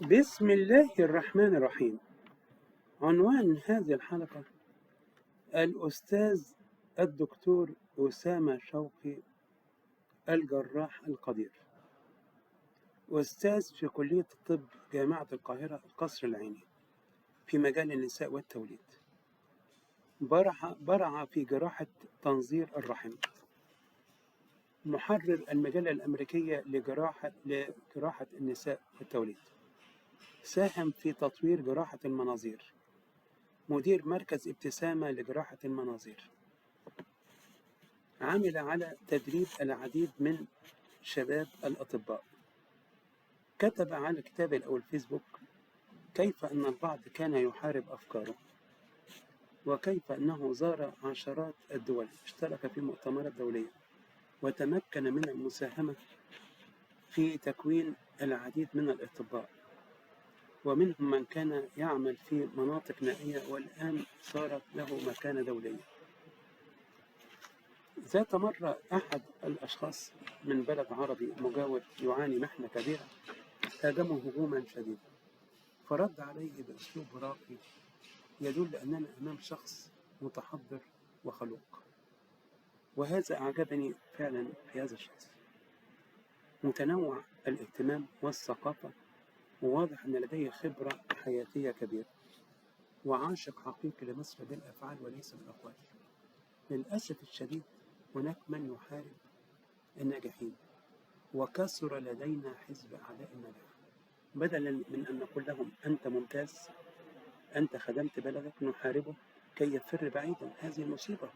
بسم الله الرحمن الرحيم. عنوان هذه الحلقة: الأستاذ الدكتور أسامة شوقي، الجراح القدير، أستاذ في كلية الطب جامعة القاهرة القصر العيني في مجال النساء والتوليد. برع في جراحة تنظير الرحم، محرر المجلة الأمريكية لجراحة النساء والتوليد، ساهم في تطوير جراحة المناظير، مدير مركز ابتسامة لجراحة المناظير، عمل على تدريب العديد من شباب الأطباء. كتب على كتابه أو الفيسبوك كيف أن البعض كان يحارب أفكاره، وكيف أنه زار عشرات الدول، اشترك في مؤتمرات دولية، وتمكن من المساهمة في تكوين العديد من الأطباء، ومنهم من كان يعمل في مناطق نائية والآن صارت له مكانة دولية. ذات مرة أحد الأشخاص من بلد عربي مجاور يعاني محنة كبيرة هاجمه هجوما شديدا، فرد عليه بأسلوب راقي يدل أننا أمام شخص متحضر وخلوق، وهذا أعجبني فعلا في هذا الشخص، متنوع الاهتمام والثقافة، وواضح أن لديه خبرة حياتية كبيرة، وعاشق حقيقي لمصر بالأفعال وليس بالأقوال. للأسف الشديد هناك من يحارب الناجحين، وكثر لدينا حزب أعداء النجاح. بدلا من أن نقول لهم أنت ممتاز، أنت خدمت بلدك، نحاربه كي يفر بعيدا. هذه مصيبة.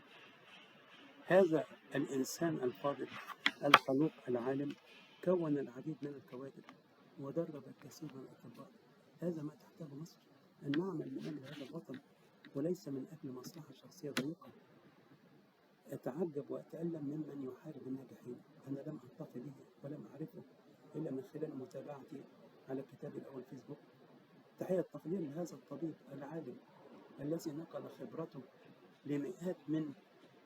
هذا الإنسان الفاضل الخلوق العالم كون العديد من الكوادر ودرب الكثير من الأطباء. هذا ما تحتاجه مصر، أن نعمل من أجل هذا الوطن وليس من أجل مصلحة شخصية ضيقة. أتعجب وأتألم ممن يحارب الناجحين. أنا لم ألتقي به ولم أعرفه إلا من خلال متابعتي على كتابي الأول فيسبوك. تحية تقدير لهذا الطبيب العالم الذي نقل خبرته لمئات من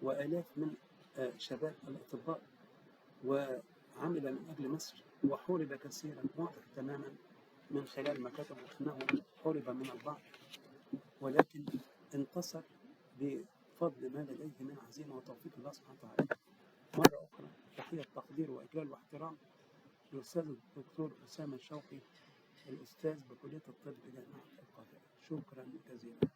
وآلاف من شباب الأطباء، وعمل من أجل مصر وحورب كثيرا. واضح تماما من خلال ما كتبه أنه حورب من البعض، ولكن انتصر بفضل ما لديه من عزيمة وتوفيق الله سبحانه وتعالى. مرة أخرى تحية تقدير وإجلال واحترام للأستاذ الدكتور أسامة شوقي، الأستاذ بكلية الطب بجامعة القاهرة. شكرا جزيلا.